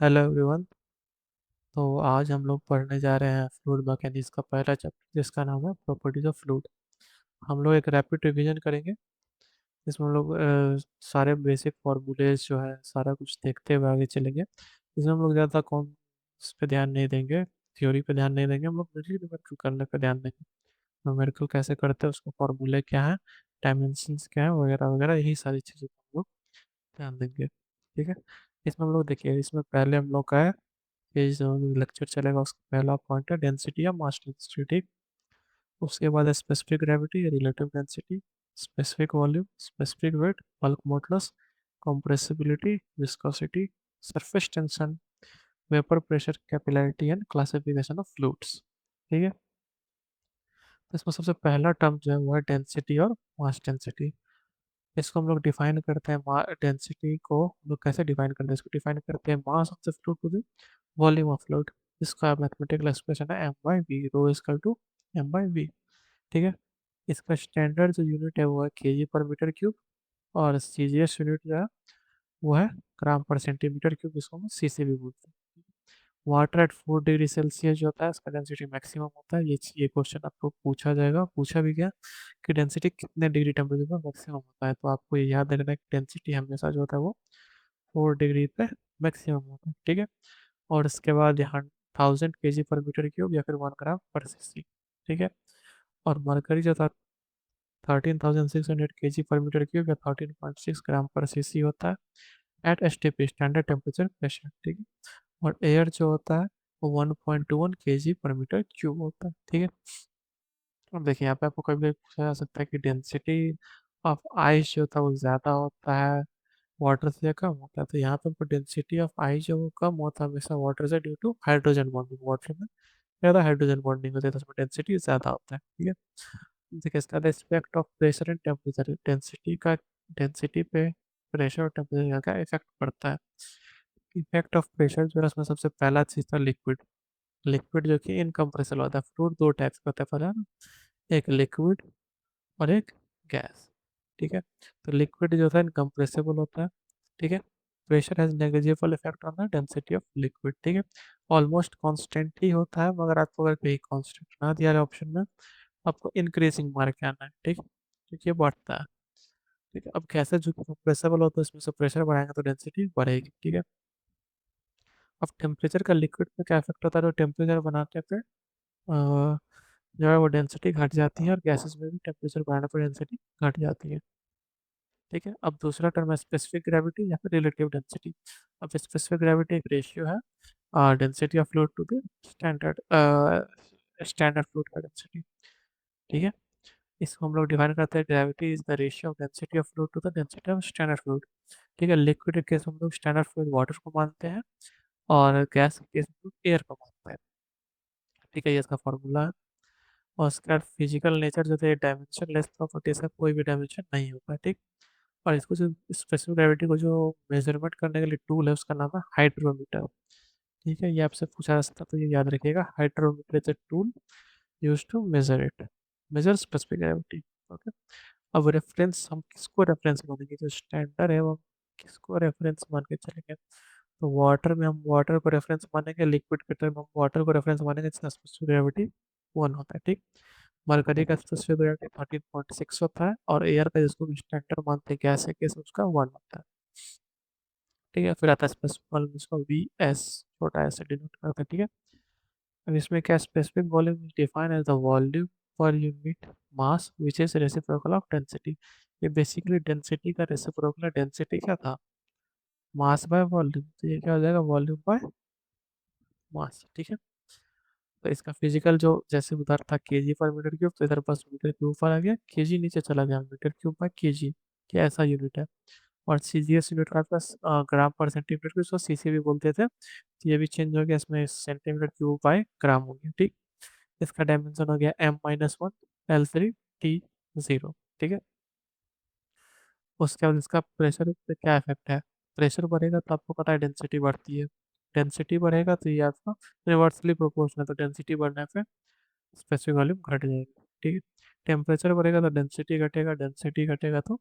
Hello everyone. तो आज हम लोग पढ़ने जा रहे हैं फ्लूइड मैकेनिक्स का पहला चैप्टर जिसका नाम है प्रॉपर्टीज ऑफ फ्लूइड। हम लोग एक रैपिड रिवीजन करेंगे जिसमें हम लोग सारे बेसिक फार्मूलेज जो है सारा कुछ देखते हुए आगे चलेंगे। इसमें हम लोग ज़्यादा कौन इस पे ध्यान नहीं देंगे, थ्योरी पे ध्यान नहीं देंगे, हम लोग न्यूमेरिकल करने पे ध्यान देंगे। न्यूमेरिकल कैसे करते हैं, उसका फार्मूले क्या है, डायमेंशंस क्या है, वगैरह वगैरह, यही सारी चीज़ों पर हम लोग ध्यान देंगे। ठीक है। इसमें हम लोग देखिए, इसमें पहले हम लोग का है, ये जो लेक्चर चलेगा उसका पहला पॉइंट है डेंसिटी या मास डेंसिटी। ठीक। उसके बाद है स्पेसिफिक ग्रेविटी या relative density, specific volume, specific weight, bulk modulus, compressibility, viscosity, surface tension, vapour pressure, capillarity and classification of fluids. ठीक है। तो इसमें सबसे पहला टर्म जो है वो है डेंसिटी और मास डेंसिटी। इसको हम लोग डिफाइन करते हैं, डेंसिटी को हम लोग कैसे डिफाइन करते हैं, इसको डिफाइन करते हैं mass of the fluid to the volume of fluid. इसका मैथमेटिकल एक्सप्रेशन है M by V, rho equal to M by V. ठीक है। इसका स्टैंडर्ड जो यूनिट है वो है केजी पर मीटर क्यूब, और सीजीएस यूनिट जो है वो है ग्राम पर सेंटीमीटर क्यूब, जिसको हम सीसी भी बोलते हैं। वाटर एट 4 डिग्री सेल्सियस जो होता है इसका डेंसिटी मैक्सिमम होता है। ये क्वेश्चन आपको पूछा जाएगा, पूछा भी गया कि डेंसिटी कितने डिग्री टेम्परेचर पर मैक्सिमम होता है। तो आपको ये याद रखना है कि डेंसिटी हमेशा जो होता है वो 4 डिग्री पे मैक्सिमम होता है। ठीक है। और इसके बाद यहाँ 1000 kg/m³ या फिर 1 ग्राम पर सीसी। ठीक है। और मरकरी जो था 13,600 kg/m³ या 13.6 ग्राम पर सीसी होता है at STP, standard temperature pressure. ठीक है। और एयर जो होता है वो 1.21 kg/m³ होता है। ठीक है। अब देखिए यहाँ पे आपको कभी भी पूछा जा सकता है कि डेंसिटी ऑफ आइस जो था वो ज़्यादा होता है वाटर से या कम होता है। तो यहाँ पे डेंसिटी ऑफ आइस जो वो कम होता है हमेशा वाटर से, due to hydrogen bonding. Water में ज़्यादा हाइड्रोजन बॉन्डिंग होती है तो उसमें डेंसिटी ज़्यादा होता है। ठीक है। देखिए इसका respect of pressure and temperature, density पे प्रेशर और टेम्परेचर का इफेक्ट पड़ता है। इफेक्ट ऑफ प्रेशर जो है उसमें सबसे पहला चीज़ था लिक्विड। लिक्विड जो कि इनकम्प्रेसिबल होता है। फ्लूइड दो टाइप्स का होता है, पता है ना, एक लिक्विड और एक गैस। ठीक है। तो लिक्विड जो था इनकम्प्रेसिबल होता है। ठीक है। Pressure has negligible effect on the density of liquid. ठीक है। ऑलमोस्ट कांस्टेंट ही होता है, मगर आपको अगर कहीं कांस्टेंट ना दिया जाए ऑप्शन में, आपको इंक्रीजिंग मार्क के आना है। ठीक है। क्योंकि ये बढ़ता है। ठीक है। अब कैसे जो कंप्रेसिबल होता है उसमें से प्रेशर बढ़ाएंगे तो डेंसिटी बढ़ेगी। ठीक है। अब टेम्परेचर का लिक्विड पे क्या इफेक्ट होता है, तो टेम्परेचर बनाते पे जो है वो डेंसिटी घट जाती है, और गैसेस में भी टेम्परेचर बढ़ाने पर डेंसिटी घट जाती है। ठीक है। अब दूसरा टर्म है स्पेसिफिक ग्रेविटी या फिर रिलेटिव डेंसिटी। अब स्पेसिफिक ग्रेविटी एक रेशियो है density of fluid to the standard standard fluid का डेंसिटी। ठीक है। इसको हम लोग डिफाइन करते हैं, gravity is the ratio of density of fluid to the density of standard fluid. ठीक है। लिक्विड के केस हम लोग स्टैंडर्ड फ्लूइड वाटर को मानते हैं, और गैस के केस हम लोग एयर को मानते हैं। ठीक है। ये इसका फॉर्मूला है। और उसका फिजिकल नेचर जो है डायमेंशन लेस प्रॉपर्टीज का कोई भी डायमेंशन नहीं होगा। ठीक। और इसको जो स्पेसिफिक ग्रेविटी को जो मेजरमेंट करने के लिए टूल है उसका नाम है हाइड्रोमीटर। ठीक है। ये आपसे पूछा जा सकता है तो ये याद रखिएगा, hydrometer is a tool use to measure it, measure specific gravity. Okay. अब रेफरेंस हम किसको रेफरेंस मानेंगे, जो स्टैंडर्ड है वो किसको रेफरेंस मान के चलेंगे। तो वाटर में हम वाटर को रेफरेंस मानेंगे, लिक्विड के टर्म हम वाटर को रेफरेंस मानेंगे जिसका स्पेसिफिक ग्रेविटी 1 होता है। ठीक। मरकरी का स्पेसिफिक ग्रेविटी 13.6 होता है, और एयर का जिसको स्टैंडर्ड मानते हैं गैस है केस उसका 1 होता है। ठीक है। फिर आता है स्पेसिफिक वॉल्यूम, जिसको वी एस छोटा एस से डिनोट करते हैं। ठीक है। अब इसमें क्या, specific volume define as the volume per unit mass which is reciprocal of density. ये बेसिकली डेंसिटी का रेसिप्रोकल है। डेंसिटी क्या था, मास बाय वॉल्यूम, तो ये क्या हो जाएगा, वॉल्यूम बाय मास। ठीक है। तो इसका फिजिकल जो जैसे उधर था kg/m³, तो इधर बस मीटर क्यूब पर आ गया, केजी नीचे चला गया, मीटर क्यूब बाय केजी, क्या ऐसा यूनिट है। और सीजीएस यूनिट का पास ग्राम पर सेंटीमीटर क्यूब, इसको सीसी भी बोलते थे, तो ये भी चेंज हो गया, इसमें सेंटीमीटर क्यूब बाय ग्राम हो गया। ठीक। इसका डायमेंशन हो गया M-1 L3 T0। ठीक है। उसके बाद इसका प्रेशर पे क्या इफेक्ट है, प्रेशर बढ़ेगा तो आपको पता है डेंसिटी बढ़ती है, डेंसिटी बढ़ेगा तो ये आपका रिवर्सली प्रोपोर्शनल, तो डेंसिटी बढ़ने पे स्पेसिफिक वॉल्यूम घट जाएगी। ठीक है। टेम्परेचर बढ़ेगा तो डेंसिटी घटेगा, डेंसिटी घटेगा तो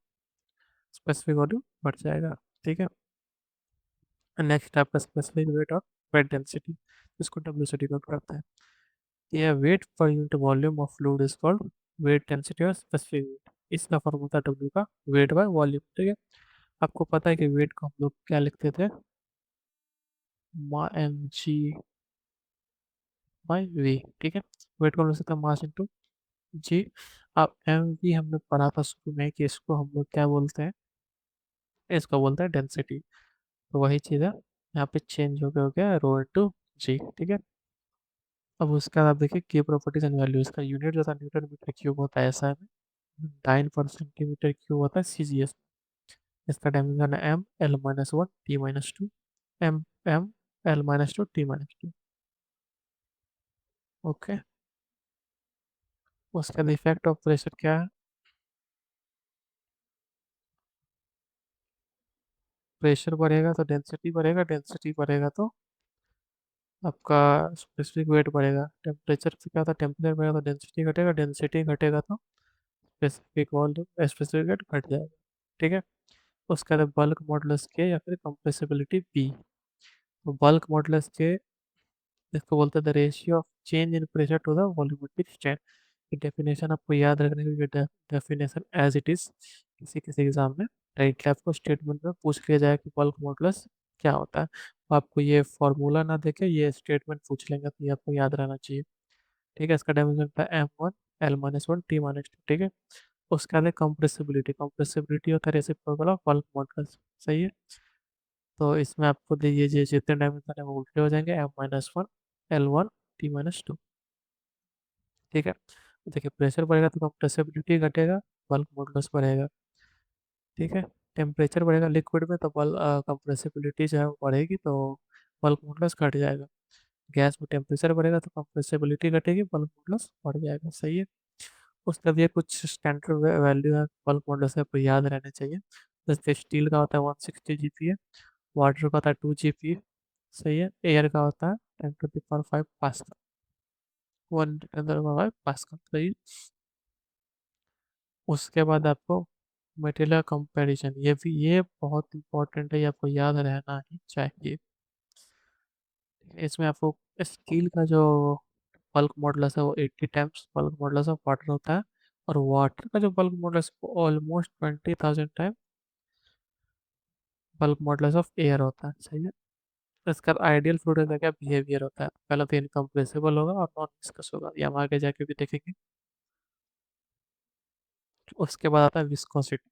स्पेसिफिक वॉल्यूम बढ़ जाएगा। ठीक है। नेक्स्ट आपका स्पेसिफिक वेट और वेट डेंसिटी, इसको डब्ल्यू से डिनोट करते हैं। ये weight per unit volume of fluid is called weight density और स्पेसिफिक वेट। इसका फॉर्मूला डब्ल्यू का वेट बाय वॉल्यूम, ठीक है। आपको पता है कि वेट को हम लोग क्या लिखते थे, मा एम जी बाई वी, ठीक है। वेट को हम लिख सकते हैं मास इंटू जी। अब एम वी हमने पढ़ा था शुरू में कि इसको हम लोग क्या बोलते हैं, इसको बोलते हैं डेंसिटी। तो वही चीज़ है, यहाँ पे चेंज हो गया रो इंटू जी, ठीक है। अब उसके बाद आप देखिए की प्रॉपर्टीज एंड वैल्यू, इसका यूनिट जो था न्यूटन मीटर क्यूब होता है ऐसा है, 9 पर सेंटीमीटर क्यूब होता है सीजीएस। इसका डायमेंशन है M L minus one T minus two, M M L minus two T minus two. Okay, उसका इफेक्ट ऑफ प्रेशर क्या है, प्रेशर बढ़ेगा तो डेंसिटी बढ़ेगा, डेंसिटी बढ़ेगा तो आपका स्पेसिफिक वेट बढ़ेगा। टेम्परेचर से क्या होता है, टेम्परेचर बढ़ेगा तो डेंसिटी घटेगा, डेंसिटी घटेगा तो स्पेसिफिक वॉल्यूम स्पेसिफिक वेट घट जाएगा, ठीक है। उसके बाद बल्क मॉडुलस के या फिर कंप्रेसिबिलिटी बी। तो बल्क मॉडुलस के, इसको बोलते हैं the ratio of change in pressure to the volumetric strain. ये डेफिनेशन आपको याद रखने की, डेफिनेशन एज इट इज किसी किसी एग्जाम में राइट आपको स्टेटमेंट में पूछ लिया जाए कि बल्क मॉडुलस क्या होता है, तो आपको ये फॉर्मूला ना देके ये स्टेटमेंट पूछ लेंगे, तो ये आपको याद रहना चाहिए, ठीक है। इसका डायमेंशन था M one L minus one T minus two, ठीक है। उसके बाद कंप्रेसिबिलिटी, कंप्रेसिबिलिटी होता है रेसिप्रोकल ऑफ बल्क मॉडुलस, सही है। तो इसमें आपको ये जितने डायमेंशन है वो उल्टे हो जाएंगे, M minus one L one T minus two, ठीक है। तो देखिए प्रेशर बढ़ेगा तो कंप्रेसिबिलिटी घटेगा, बल्क मॉडुलस बढ़ेगा, ठीक है। टेम्परेचर बढ़ेगा लिक्विड में तो कंप्रेसिबिलिटी जो है वो बढ़ेगी, तो बल्क मॉडुलस घट जाएगा। गैस में टेम्परेचर बढ़ेगा तो कंप्रेसिबिलिटी घटेगी, बल्क मॉडुलस बढ़ जाएगा, सही है। उसके लिए कुछ स्टैंडर्ड वैल्यू है बल्क मॉडुलस, आपको याद रहने चाहिए। जैसे स्टील का होता है 160 GPa, वाटर का होता है 2 GPa, सही है। एयर का होता है 10⁵ पास्कल, 1 10⁵ सही है। उसके बाद आपको मटेरियल कंपैरिजन, ये बहुत इंपॉर्टेंट है, ये आपको याद रहना ही चाहिए। इसमें आपको स्टील का जो बल्क मॉडुलस है वो 80 times bulk modulus of water होता है, और वाटर का जो bulk modulus almost 20,000 time bulk modulus of air होता है, सही है। इसका आइडियल फ्लूइड का क्या बिहेवियर होता है, पहला तो इनकम्प्रेसिबल होगा और नॉन विस्कस होगा, ये हम आगे जाके भी देखेंगे। उसके बाद आता है विस्कोसिटी।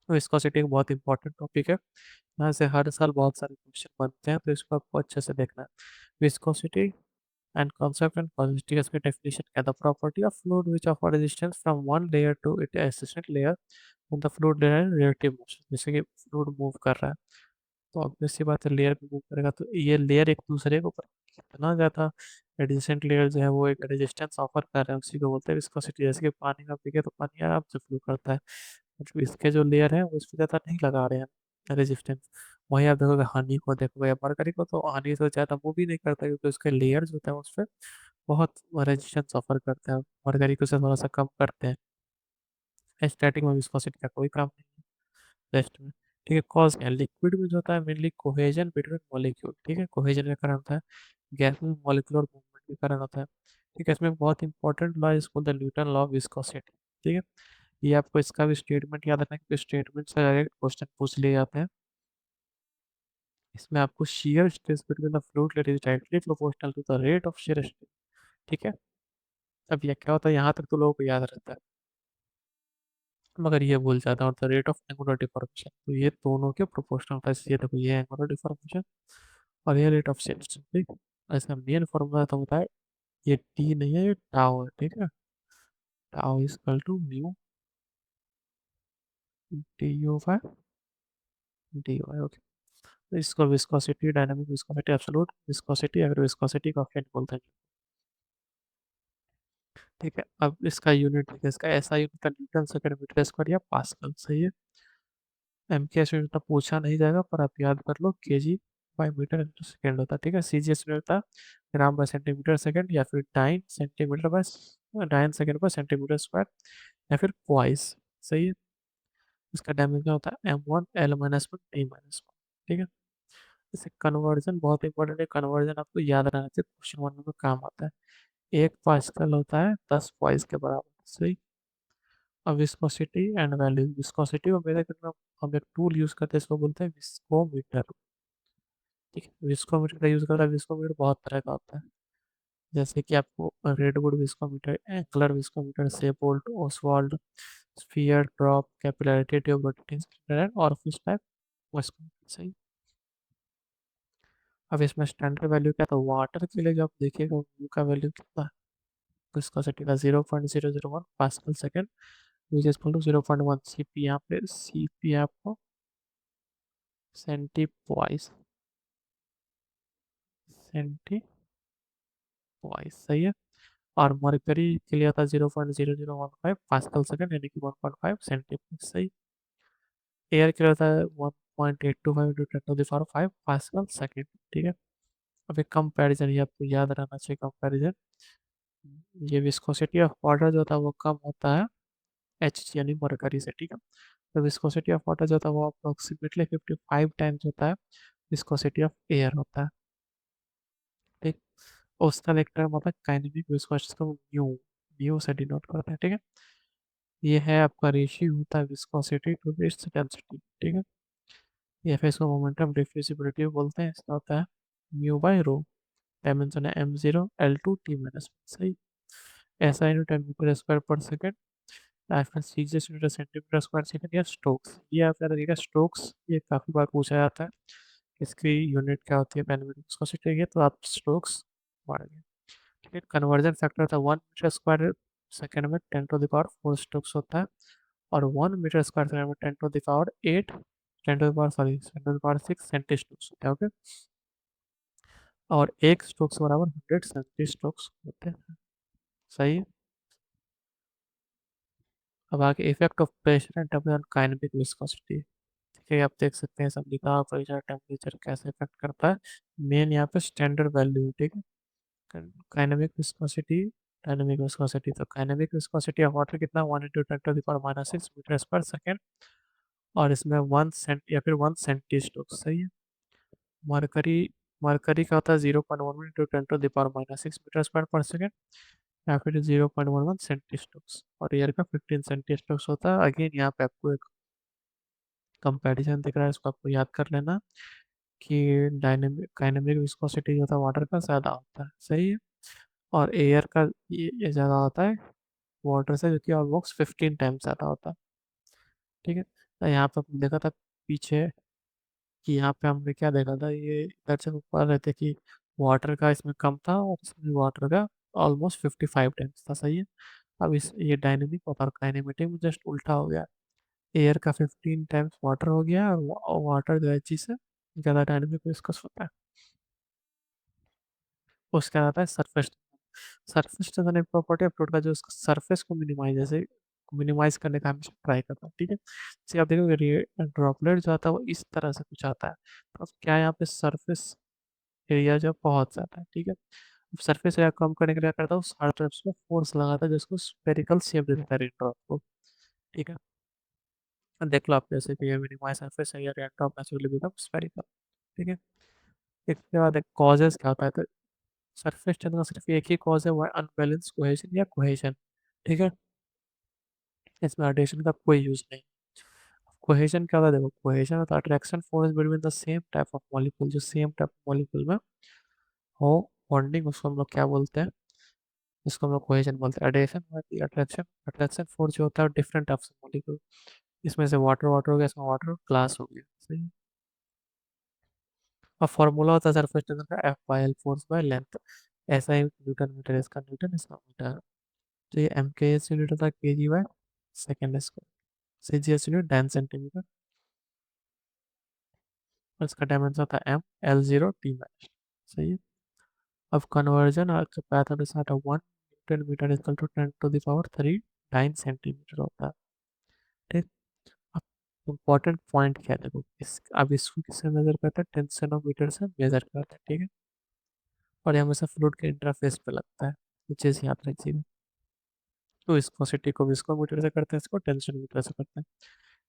विस्कोसिटी एक बहुत इंपॉर्टेंट टॉपिक है, यहाँ से हर साल बहुत सारे क्वेश्चन बनते हैं, तो इसको आपको अच्छे से देखना है। Viscosity and concept and positive इसकी definition क्या, the property of fluid which offer resistance from one layer to its adjacent layer when the fluid layer is relative motion, जैसे कि फ्लूइड मूव कर रहा है, तो ऑब्वियस सी बात है लेयर भी मूव करेगा, तो ये लेयर एक दूसरे के ऊपर कितना ज़्यादा एडजेसेंट लेयर जो है वो एक रेजिस्टेंस ऑफर कर रहे हैं, उसी को बोलते हैं विस्कोसिटी। जैसे कि पानी का पिघे तो पानी आराम से फ्लो करता है, मतलब इसके जो लेयर है वो इस पे ज़्यादा नहीं लगा रहे हैं रेजिस्टेंस। वहीं आप देखोगे हनी को देखोगे या मरकरी को, तो हनी से ज़्यादा मूव भी नहीं करता क्योंकि उसके लेयर्स होते हैं उस पर बहुत रेजिस्टेंस ऑफर करते हैं, मरकरी को उससे थोड़ा सा कम करते हैं। स्टैटिक में विस्कोसिटी का कोई काम नहीं है रेस्ट में, ठीक है। कॉज क्या, लिक्विड में जो होता है मेनली कोहेजन बिटवीन मॉलिक्यूल, ठीक है, कोहेजन के कारण होता है। गैस में मॉलिक्यूलर मूवमेंट के कारण होता है, ठीक है। इसमें बहुत इंपॉर्टेंट लॉ इसको the Newton law of viscosity, ठीक है। ये आपको इसका भी स्टेटमेंट याद रखना है, स्टेटमेंट से डायरेक्ट क्वेश्चन पूछ लिए जाते हैं। इसमें आपको shear stress between the fluid that is directly proportional to the rate of shear stress, ठीक है। अब ये क्या होता है, यहाँ तक तो लोगों को याद रहता है, मगर ये भूल जाता है, और the rate of angular deformation, तो ये दोनों के प्रोपोर्शनल होता है, ये देखो ये एंगुलर डिफॉर्मेशन और ये रेट ऑफ shear stress, ठीक। और इसका मेन फॉर्मूला तो होता है, ये टी नहीं है, ये टाउ है, ठीक है। Tau is equal to mu T U by D Y, okay. तो इसको viscosity, dynamic viscosity, absolute viscosity, अगर विस्कोसिटी का फैन बोलते हैं, ठीक है। अब इसका यूनिट है, इसका ऐसा यूनिट था न्यूटन सेकंड मीटर स्क्वायर या पास्कल, सही है। एम के एस यूनिट तो पूछा नहीं जाएगा, पर आप याद कर लो KG by metre into second होता है, ठीक है। सी जी एस यूनिट था ग्राम बाय सेंटीमीटर सेकंड, या फिर dyne second by centimetre square, या फिर क्वाइस, सही है। इसका डायमेंशन होता है M one L minus one T minus one, ठीक है। जैसे कन्वर्जन बहुत इंपॉर्टेंट है, कन्वर्जन आपको याद रहना चाहिए, क्वेश्चन वन में काम आता है। 1 पास्कल होता है 10 वॉइस के बराबर, सही। अब विस्कोसिटी एंड वैल्यू, विस्कोसिटी को मेरे करना, हम एक टूल यूज करते हैं, इसको बोलते हैं विस्कोमीटर। ठीक है, विस्कोमीटर का यूज करता है। विस्कोमीटर बहुत तरह का होता है, जैसे कि आपको Redwood viscometer, Engler viscometer, Saybolt, Ostwald, sphere, drop, capillarity tube, rotating splitter और फिश टाइप विस्कोमीटर, सही। अब इसमें स्टैंडर्ड वैल्यू क्या था, वाटर के लिए जो आप देखिएगा U का वैल्यू कितना है, विस्कोसिटी का 0.001 pascal second, which is equal to 0.1 CP। यहाँ पे CP आपको सेंटीपॉइस, सेंटीपॉइस, सही है। और मरकरी के लिए था 0.0015 पास्कल सेकेंड, यानी कि 1.5 सेंटीपॉइस, सही। एयर के लिए था 1.825 × 10⁵ ठीक है। अब एक कंपैरिजन, ये आपको याद रहना चाहिए कंपैरिजन। ये विस्कोसिटी ऑफ वाटर जो था वो कम होता है एच यानी मरकरी से, ठीक है। तो विस्कोसिटी ऑफ वाटर जो था वो अप्रोक्सीमेटली 55 टाइम्स होता है विस्कोसिटी ऑफ एयर होता है, ठीक। और उसका एक टर्म होता है काइनेटिक विस्कोसिटी को न्यू, न्यू से डिनोट करते हैं, ठीक है। ये है आपका रेशियो होता है विस्कोसिटी टू इट्स डेंसिटी, ठीक है। ये फिर इसको मोमेंटम डिफ्यूजिबिलिटी बोलते हैं, इसका होता है म्यू बाई रो, डायमेंशन है m0 L2 T-, सही। SI यूनिट मीटर स्क्वायर पर सेकेंड, फिर सीजियस यूनिट सेंटीमीटर स्क्वायर सेकेंड या स्ट्रोक्स। ये आप याद रखिएगा, स्ट्रोक्स ये काफ़ी बार पूछा जाता है, इसकी यूनिट क्या होती है पैरामीटर विस्कोसिटी है, तो आप स्ट्रोक्स पढ़ेंगे, ठीक है। कन्वर्जन फैक्टर था 1 मीटर स्क्वायर सेकेंड में 10⁴ स्ट्रोक्स होता है, और 1 मीटर स्क्वायर सेकेंड में 10⁸ 8, 10⁻6 सेंटी स्ट्रोक्स होते हैं, ओके। और एक स्ट्रोक्स बराबर 100 सेंटी स्ट्रोक्स होते हैं, सही है। अब आगे effect of pressure and temperature kinetic viscosity, ठीक है। आप देख सकते हैं सब लिखा हुआ, प्रेशर टेम्परेचर कैसे इफेक्ट करता है। मेन यहाँ पे स्टैंडर्ड वैल्यू, ठीक है। काइनेमिक विस्कोसिटी, डायनेमिक विस्कोसिटी, तो काइनेमिक विस्कोसिटी ऑफ वाटर कितना, 1 × 10⁻⁶मीटर पर सेकेंड, और इसमें 1 सेंट या फिर 1 सेंटी स्ट्रोक, सही है। मरकरी, मरकरी का होता है 0.1 × 10⁻⁶मीटर स्क्वायर पर सेकेंड, या फिर 0.11 सेंटी स्ट्रोक्स, और एयर का 15 सेंटी स्ट्रोक्स होता है। अगेन यहाँ पे आपको एक कंपैरिजन दिख रहा है, इसको आपको याद कर लेना कि डायनेमिक काइनेमिक विस्कोसिटी जो था वाटर का ज़्यादा होता है, सही है। और एयर का ये ज़्यादा होता है वाटर से, जो कि ऑलमोस्ट 15 टाइम्स ज़्यादा होता है, ठीक है। तो यहाँ पे हमने देखा था पीछे कि यहाँ पे हमने क्या देखा था, ये इधर से ऊपर रहते कि वाटर का इसमें कम था और इसमें वाटर का ऑलमोस्ट 55 टाइम्स था, सही है। अब इस ये डायनेमिक और काइनेमेटिक में जस्ट उल्टा हो गया, एयर का 15 टाइम्स वाटर हो गया, और वाटर जो है चीज़ से ज़्यादा डायनेमिक विस्कस होता है। उसका आता है सरफेस, सरफेस टेंशन एक प्रॉपर्टी है फ्लूइड का, जो उसका सरफेस को मिनिमाइज, जैसे मिनिमाइज करने का हमेशा ट्राई करता है, ठीक है। जैसे आप देखोगे ड्रॉपलेट जो आता है वो इस तरह से कुछ आता है, तो अब क्या है, यहाँ पे सरफेस एरिया जो पहुंच जाता है, ठीक है। सरफेस एरिया कम करने के लिए क्या करता है, वो हर तरफ से फोर्स लगाता है, जिसको स्पेरिकल शेप देता है ड्रॉप को, ठीक है। अब देख लो आप, जैसे कि ये minimise surface area drop naturally become spherical, ठीक है। इसके बाद एक कॉजेज क्या होता है, तो सरफेस टेंशन का सिर्फ एक ही कॉज है, वो है अनबैलेंस कोहेशन या कोहेशन, ठीक है। इसमें अडेशन का कोई यूज नहीं। कोहेशन क्या होता है, देखो कोहेशन होता है attraction force between the same type of molecule, जो सेम टाइप ऑफ मॉलिक्यूल में हो बॉन्डिंग, उसको हम लोग क्या बोलते हैं, इसको हम लोग कोहेशन बोलते हैं। अडेशन होती है अट्रैक्शन, अट्रैक्शन फोर्स जो होता है डिफरेंट टाइप ऑफ मॉलिक्यूल, इसमें से वाटर वाटर हो गया, इसमें वाटर ग्लास हो गया, सही है। और फॉर्मूला होता है सरफेस टेंशन का F/L, फोर्स बाय लेंथ, ऐसा ही न्यूटन मीटर, इसका न्यूटन, इसका मीटर। तो ये MKS यूनिट होता है kg/सेकेंड स्क्वायर, CGS यूनिट 10 सेंटीमीटर, और इसका डायमेंशन होता है M L0 T-, सही है। अब कन्वर्जन और पैथन के साथ 1 newton metre equal to 10⁻³ 9 centimetre होता है, ठीक। अब इम्पोर्टेंट पॉइंट क्या है, देखो इस अब इसको किससे मेजर करता है, टेंसनोमीटर से मेजर करता है, ठीक है। और ये हमेशा फ्लूइड के इंटरफेस पे लगता है, ये चीज़ याद रखिएगा। तो विस्कोसिटी को विस्कोमीटर से करते हैं, इसको टेंसनोमीटर से करते हैं।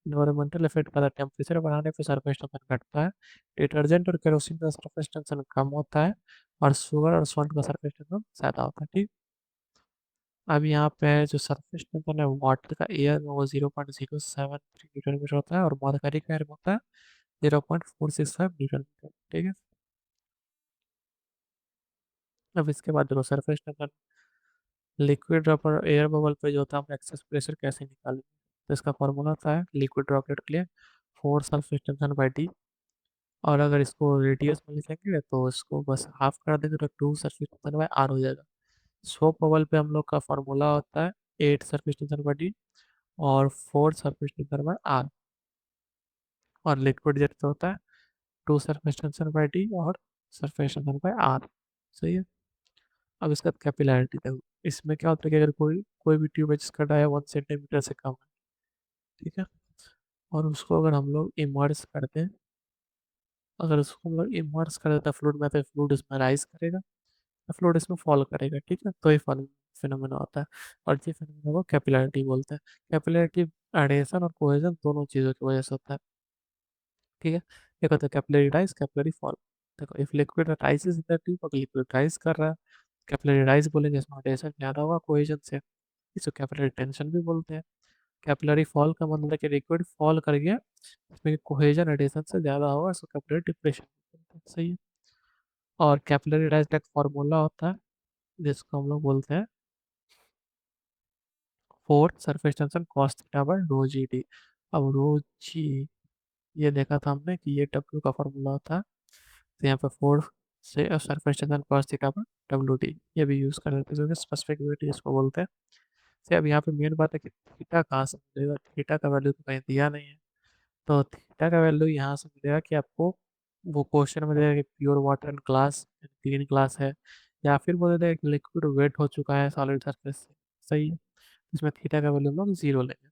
इन्वायरमेंटल इफेक्ट का टेम्परेचर बढ़ाने पे सरफेस टेंशन घटता है। डिटर्जेंट और केरोसिन का सरफेस टेंशन कम होता है। और शुगर और सॉल्ट का सरफेस टेंशन ज़्यादा होता है। ठीक। अब यहाँ पे जो सरफेस टेंशन है वाटर का एयर में वो 0.073 न्यूटन मीटर होता है, और मरकरी का एयर में होता है 0.465 न्यूटन मीटर। ठीक है। अब इसके बाद देखो सरफेस टेंशन लिक्विड ड्रॉप और एयर बबल पे जो होता है हम एक्सेस प्रेशर कैसे निकालेंगे। तो इसका फॉर्मूला होता है लिक्विड ड्रॉपलेट के लिए 4 सरफेस टेंशन/d। और अगर इसको रेडियस में लिखेंगे तो इसको बस हाफ कर देंगे तो 2 सरफेस टेंशन/r हो जाएगा। सोप बबल पे हम लोग का फॉर्मूला होता है 8 सरफेस टेंशन/d और 4 सरफेस टेंशन/r। और लिक्विड जेट तो होता है 2 सरफेस टेंशन/d और सरफेस टेंशन/r। सही है। अब इसका कैपिलैरिटी देखो। इसमें क्या होता है कि अगर कोई कोई भी ट्यूब है जिसका डाया 1 सेंटीमीटर से कम है, ठीक है, और उसको अगर हम लोग इमर्स करते हैं, अगर उसको हम लोग इमर्स कर देते हैं फ्लूइड में, तो फ्लूइड इसमें राइज करेगा, फ्लूइड इसमें फॉल करेगा। ठीक है, तो ये फॉल फिनोमेना होता है। और ये फिनोमेना को कैपिलैरिटी बोलते हैं। कैपिलैरिटी एडेशन और कोहेजन दोनों चीज़ों की वजह से होता है। ठीक है। एक होता है कैपिलरी राइज, कैपिलरी फॉल। देखो if liquid rises in the tube, अगर लिक्विड राइज कर रहा है कैपिलरी राइज बोलेंगे, इसमें एडेशन ज़्यादा होगा कोहेजन से, इसको कैपिलरी टेंशन भी बोलते हैं। कैपिलरी फॉल का मतलब है कि लिक्विड फॉल कर गया, इसमें कोहेजन एडिशन से ज़्यादा होगा, इसको कैपिलरी डिप्रेशन बोलते हैं। सही है। और कैपिलरी राइज का एक फॉर्मूला होता है जिसको हम लोग बोलते हैं 4 surface tension cos θ/ρ g d। अब रो जी, ये देखा था हमने कि ये डब्ल्यू का फॉर्मूला होता है, तो यहाँ पे 4 से surface tension cos θ/w d ये भी यूज़ कर देते हैं, जो कि स्पेसिफिक यूनिट इसको बोलते हैं। से अब यहाँ पे मेन बात है कि थीटा कहाँ से मिलेगा। थीटा का वैल्यू तो कहीं दिया नहीं है, तो थीटा का वैल्यू यहाँ से मिलेगा कि आपको वो क्वेश्चन में देगा कि pure water and glass clean glass है, या फिर बोल देगा कि लिक्विड वेट हो चुका है सॉलिड सरफेस से। सही है। इसमें थीटा का वैल्यू हम लोग 0 लेंगे।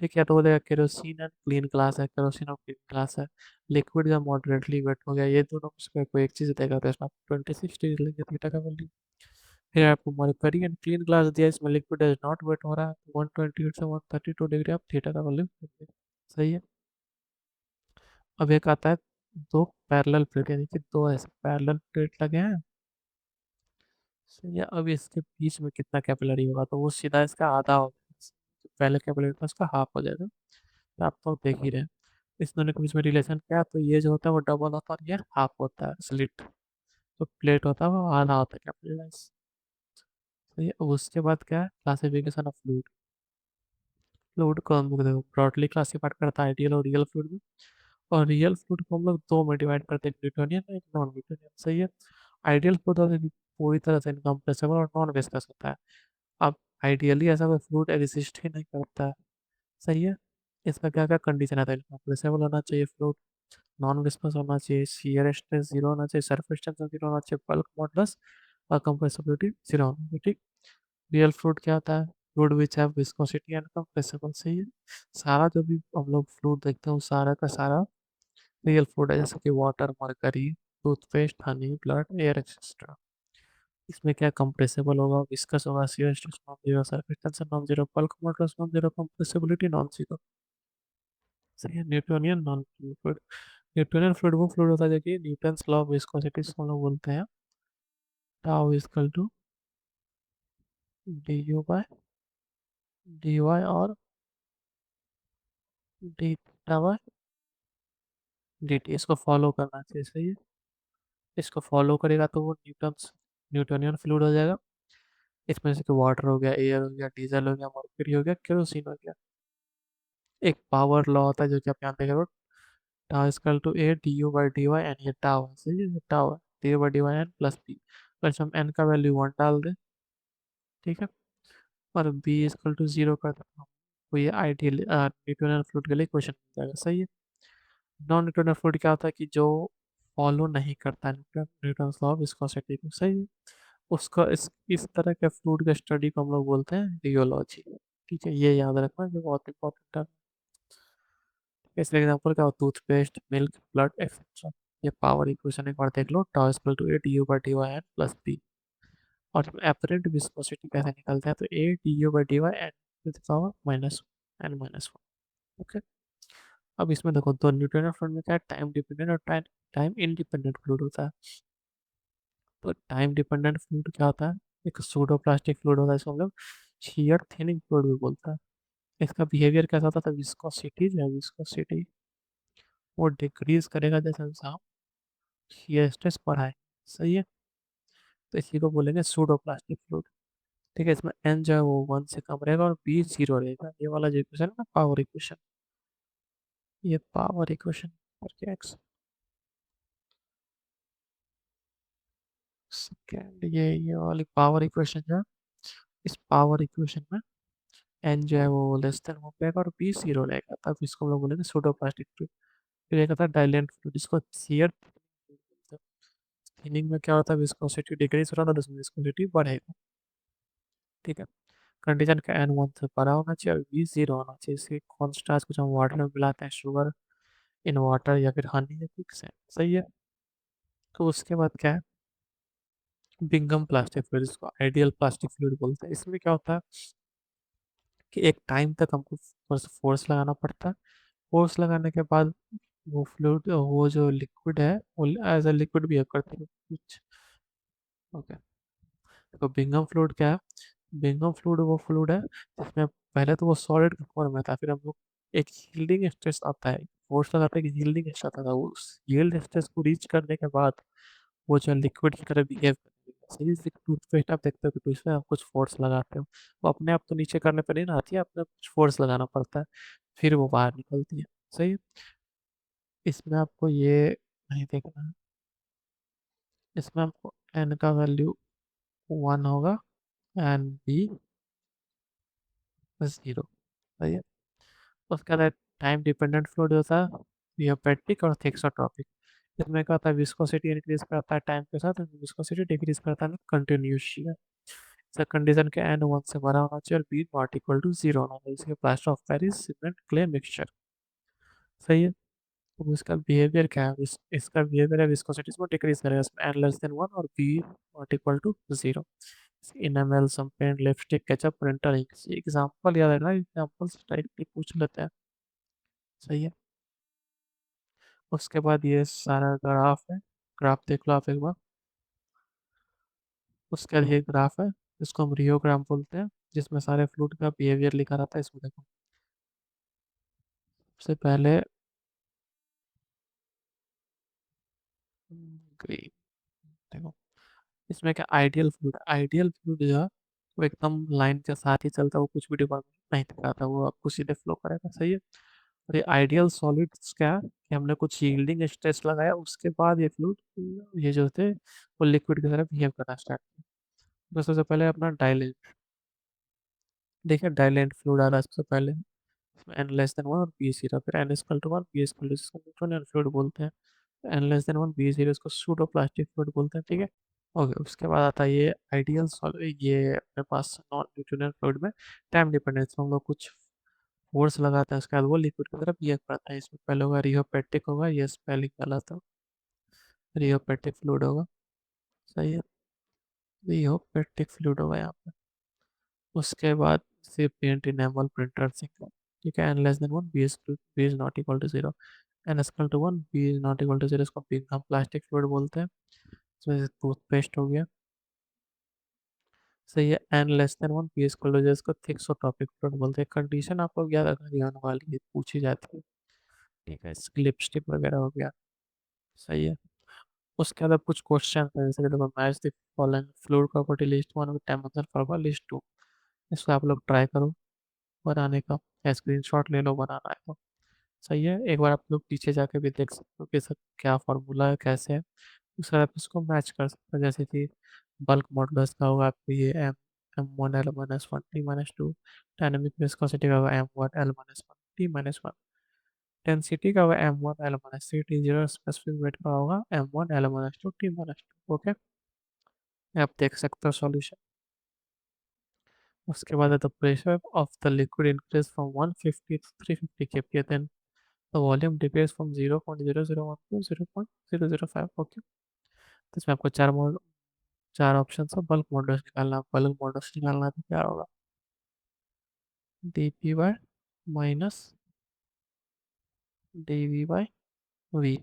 ठीक है, तो बोल देगा केरोसिन एंड क्लीन ग्लास है, केरोसिन और क्लीन ग्लास है, लिक्विड जो मॉडरेटली वेट हो गया, ये दोनों में कोई एक चीज़ देगा, तो इसमें आप 26 डिग्री लेंगे थीटा का वैल्यू। फिर आपको मरकरी एंड क्लीन ग्लास दिया, इसमें लिक्विड इज नॉट वेट हो रहा है, तो 128 से 132 डिग्री आप थीटा का वैल्यू लेंगे। सही है। अब एक आता है दो पैरेलल प्लेट, यानी कि दो ऐसे पैरेलल प्लेट लगे हैं। सही है। अब इसके बीच में कितना कैपिलरी होगा, तो वो सीधा इसका आधा हो जाएगा, पहले कैपिलरी था उसका हाफ हो जाएगा। तो आप तो देख ही रहे हैं इस दोनों के बीच में रिलेशन क्या है, तो ये जो होता है वो डबल होता है और ये हाफ होता है स्लिट। तो प्लेट होता है वो आधा होता है कैपिलराइज। सही है। अब उसके बाद क्या है क्लासिफिकेशन ऑफ फ्लूइड। फ्लूइड को हम लोग ब्रॉडली क्लासिफाइड करता है आइडियल और रियल फ्लूइड में। और रियल फ्लूइड को हम लोग दो में डिवाइड करते हैं, एक न्यूटोनियन और एक नॉन न्यूटोनियन। सही है। आइडियल फ्लूइड होता है कि पूरी तरह से इनकम्प्रेसिबल और नॉन विस्कस होता है। अब आइडियली ऐसा कोई फ्लूइड एग्जिस्ट ही नहीं करता है। सही है। इसका क्या क्या कंडीशन आता है, इनकम्प्रेसिबल होना चाहिए फ्लूइड, नॉन विस्कस होना चाहिए, शियर स्ट्रेस 0 होना चाहिए, सरफेस टेंशन 0 होना चाहिए, बल्क मॉडुलस और कंप्रेसिबिलिटी 0 होना चाहिए। ठीक। रियल फ्लूइड क्या होता है, fluid which have viscosity and compressible. सही है। सारा जो भी हम लोग फ्लूइड देखते हैं वो सारा का सारा रियल फ्लूइड है, जैसे कि water, mercury, toothpaste, Honey, blood, air etcetera. इसमें क्या कंप्रेसिबल होगा, विस्कस होगा, shear stress non zero, surface tension non zero, bulk modulus non zero, compressibility non zero. सही है। Newtonian non fluid. Newtonian fluid वो फ्लूइड होता है जो कि न्यूटन्स लॉ ऑफ विस्कोसिटी हम लोग बोलते हैं tau equal to d you by D y और d theta by d t. इसको फॉलो करना चाहिए। सही है। इसको फॉलो करेगा तो वो न्यूटोनियन फ्लूइड हो जाएगा। इसमें से कि वाटर हो गया, एयर हो गया, डीजल हो गया, मर्क्यूरी हो गया, केरोसिन हो गया। एक पावर लॉ होता है जो कि आप यहाँ देख रहे हो, tau equal to A D you by D Y, N ये टाउ है। सही है, ये टाउ है D you by D Y N plus P. अगर हम एन का वैल्यू 1 डाल दें, ठीक है, और बी इक्वल टू 0 कर दें, तो ये आइडियल न्यूटोनियन फ्लूइड के लिए क्वेश्चन मिल जाएगा। सही है। नॉन न्यूटोनियन फ्लूइड क्या होता है कि जो फॉलो नहीं करता है न्यूटन लॉ ऑफ विस्कोसिटी को। सही है। उसका इस तरह के फ्लूइड के स्टडी को हम लोग बोलते हैं रियोलॉजी। ठीक है, ये याद रखना, जो बहुत इंपॉर्टेंट है। इसलिए एग्जाम्पल क्या हो, टूथपेस्ट, मिल्क, ब्लड एक्सेट्रा। ये पावर इक्वेशन एक बार देख लो, tau equal to A D you by D Y N plus b. और एपरेंट विस्कोसिटी कैसे निकलते हैं, तो a D you by D Y n to the power minus n minus one. Okay. अब इसमें देखो दो न्यूट्रॉन फ्लूइड में क्या है, टाइम डिपेंडेंट और टाइम इंडिपेंडेंट फ्लूइड होता है। तो टाइम डिपेंडेंट फ्लूइड क्या होता है, एक सूडो प्लास्टिक फ्लूइड होता है, इसको हम लोग शियर थिनिंग फ्लूइड भी बोलता है। इसका बिहेवियर कैसा होता था, विस्कोसिटी जो है विस्कोसिटी वो डिक्रीज करेगा जैसे इंसान शियर स्ट्रेस बढ़ाए। सही है। तो इसी को बोलेंगे सूडो प्लास्टिक फ्लूइड। ठीक है, इसमें एन जो है वो 1 से कम रहेगा और बी 0 रहेगा। ये वाला जो इक्वेशन है ना, पावर इक्वेशन, ये पावर इक्वेशन करके एक्स सेकेंड, ये वाली पावर इक्वेशन जो है, इस पावर इक्वेशन में एन जो है वो लेस देन हो जाएगा और बी 0 रहेगा, तब इसको हम लोग बोलेंगे सूडो प्लास्टिक फ्लूइड। फिर एक आता है डाइलेंट फ्लूइड, जिसको शियर थिनिंग में क्या होता है, विस्कोसिटी डिक्रीज हो रहा था, उसमें विस्कोसिटी बढ़ेगा। ठीक है। कंडीशन का एन 1 से बड़ा होना चाहिए और बी 0 होना चाहिए। इसे कौन स्टार्च को जो हम वाटर में मिलाते हैं, शुगर इन वाटर या फिर हनी या कुछ से। सही है। तो उसके बाद क्या है, बिंगम प्लास्टिक फ्लूइड, इसको आइडियल प्लास्टिक फ्लूइड बोलते हैं। इसमें क्या होता है कि एक टाइम तक हमको फोर्स लगाना पड़ता है। फोर्स लगाने के बाद वो फ्लूइड, वो जो लिक्विड है वो एज अ लिक्विड बिहेव करती है कुछ। ओके। तो बिंगम फ्लूइड क्या है, बिंगम फ्लूइड वो फ्लूइड है जिसमें पहले तो वो सॉलिड के फॉर्म में था, फिर हम लोग एक यील्डिंग स्ट्रेस आता है, फोर्स लगाते हैं कि यील्डिंग स्ट्रेस आता था, उस यील्ड स्ट्रेस को रीच करने के बाद वो जो लिक्विड की तरह बिहेव करती है। सीरीज टूथपेस्ट आप देखते हो कि टूथपेस्ट में आप कुछ फोर्स लगाते हो, वो अपने आप तो नीचे करने पर नहीं ना आती है, अपने कुछ फोर्स लगाना पड़ता है, फिर वो बाहर निकलती है। सही है। इसमें आपको ये नहीं देखना है, इसमें आपको एन का वैल्यू 1 होगा एंड बी 0। सही है। उसके बाद टाइम डिपेंडेंट फ्लूइड होता है, रियोपेट्रिक और थिक्सोट्रॉपिक। इसमें क्या होता है, विस्कोसिटी इंक्रीज करता है टाइम के साथ, विस्कोसिटी डिक्रीज करता है कंटिन्यूस शियर। इसका कंडीशन के एन 1 से बड़ा होना चाहिए और बी नॉट इक्वल टू 0 होना चाहिए। इसके plaster of Paris cement clay mixture. सही है। तो इसका बिहेवियर क्या है, इसका बिहेवियर है विस्कोसिटी को डिक्रीज करेगा, इसमें एन लेस देन 1 और be not equal to 0। Enamel some paint lipstick ketchup printer ink, example याद है ना, एग्जांपल से डायरेक्टली पूछ लेते हैं। सही है। उसके बाद ये सारा ग्राफ है, ग्राफ देख लो आप एक बार। उसके लिए ग्राफ है जिसको हम रियोग्राम बोलते हैं, जिसमें सारे फ्लूइड का बिहेवियर लिखा रहता है। इसमें देखो, सबसे पहले ग्रीन, देखो इसमें क्या आइडियल फ्लूइड, आइडियल फ्लूइड जो है वो एकदम लाइन के साथ ही चलता है, वो कुछ भी डिपार्टमेंट नहीं दिखाता, वो आपको सीधे फ्लो करेगा। सही है। और ये आइडियल सॉलिड्स क्या है कि हमने कुछ यील्डिंग स्ट्रेस लगाया, उसके बाद ये फ्लूइड ये जो थे वो लिक्विड की तरह बिहेव करना स्टार्ट किया। तो सबसे पहले अपना डाइलेंट, देखिए डाइलेंट फ्लूइड आ रहा है सबसे पहले, एन लेस देन 1 और बी 0, फिर N equal to 1 B equal to, जिसको न्यूट्रॉन फ्लूइड बोलते हैं। एन लेस देन 1 बी 0 इसको सूडो प्लास्टिक फ्लूइड बोलते हैं। ठीक है। ओके, उसके बाद आता है ये आइडियल सॉलिड, ये अपने पास नॉन न्यूट्रॉन फ्लूइड में टाइम डिपेंडेंस हम लोग कुछ फोर्स लगाते हैं, उसके बाद वो लिक्विड की तरफ बिहेव करता है। इसमें पहले होगा रियोपेटिक, होगा ये स्पेलिंग गलत है, रियोपेटिक फ्लूइड होगा। सही है। रियोपेटिक फ्लूइड होगा यहाँ पे। उसके बाद से पेंट इनेमल प्रिंटर से, ठीक है, N less than 1 B is not equal to 0, N equal to 1 B is not equal to 0, इसको हम प्लास्टिक फ्लूइड बोलते हैं। इसमें टूथपेस्ट हो गया। सही है। N less than 1 B equal to 0, इसको थिक्सोट्रॉपिक फ्लूइड बोलते हैं। कंडीशन आपको याद रखना, ध्यान वाली पूछी जाती है। ठीक है, लिपस्टिक वगैरह हो गया। सही है। उसके बाद कुछ क्वेश्चन है, जैसे कि देखो, match the following fluid property list 1 with temperature for list 2। इसको आप लोग ट्राई करो बनाने का, स्क्रीनशॉट ले लो बनाना है तो। सही है। एक बार आप लोग पीछे जाके भी देख सकते हो कि सब क्या फार्मूला है, कैसे है। उसके बाद आप इसको मैच कर सकते हो, जैसे कि बल्क मॉडुलस का होगा आपको ये M1L-1 T-2, डायनामिक विस्कोसिटी का होगा M1L-1 T-1, डेंसिटी का होगा M1L-3T0, स्पेसिफिक वेट का होगा M1L-2 T-2। ओके, आप देख सकते हो सॉल्यूशन। उसके बाद the pressure of the liquid increase from 150 to 350 kPa, then the volume decrease from 0.001 to 0.005। Okay. तो इसमें आपको चार ऑप्शन है, बल्क मॉडल्स निकालना, बल्क मॉडल्स निकालना तो क्या होगा, D P by minus D V by V.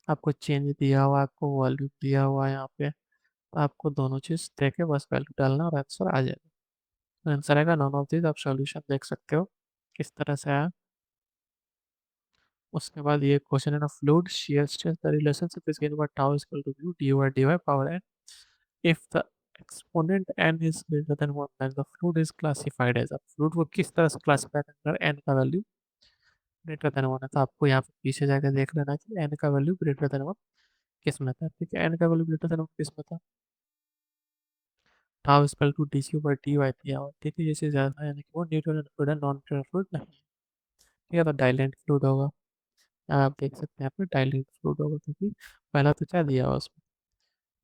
आपको चेंज दिया हुआ है, आपको वॉल्यूम दिया हुआ है यहाँ पे, तो आपको दोनों चीज़ देके बस वैल्यू डालना और आंसर आ जाएगा। आंसर आएगा नॉन ऑफ दिस। आप सॉल्यूशन देख सकते हो किस तरह से आया। उसके बाद ये क्वेश्चन है ना, fluid shear stress, the relationship is given by tau is equal to mu du by dy power n if the exponent n is greater than 1, then the fluid is classified as a fluid। को किस तरह से classify करना है, n का value greater than 1 है, तो आपको यहाँ पे पीछे जाकर देख लेना कि n का वैल्यू ग्रेटर देन 1 किस में था। ठीक है, n का वैल्यू ग्रेटर देन 1 किस में था, tau is equal to dq by dy दिया हुआ। ठीक है, ये चीज़ ज़्यादा है, यानी कि वो न्यूट्रल फ्लूइड है, नॉन न्यूट्रल फ्लूइड नहीं है। ठीक है, तो डाइलेंट फ्लूइड होगा। आप देख सकते हैं यहाँ पे डाइलेंट फ्लूइड होगा, क्योंकि पहला तो क्या दिया हुआ उसमें,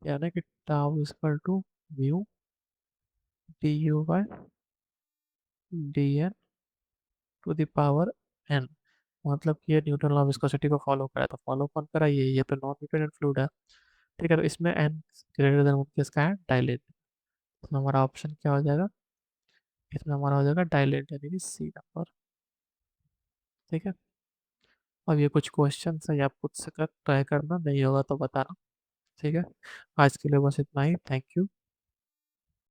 यानी कि tau is equal to mu D you by D N to the power N. मतलब कि ये न्यूटन लॉ ऑफ विस्कोसिटी को फॉलो करा, तो फॉलो कौन करा, ये तो नॉन न्यूटन फ्लूइड है। ठीक है, तो इसमें एन ग्रेटर देन वन किसका है, डायलेट। तो हमारा ऑप्शन क्या हो जाएगा, इसमें हमारा हो जाएगा डायलेट, यानी कि सी नंबर। ठीक है, अब ये कुछ क्वेश्चन है, ये आप खुद से कर ट्राई करना, नहीं होगा तो बताना। ठीक है, आज के लिए बस इतना ही। Thank you.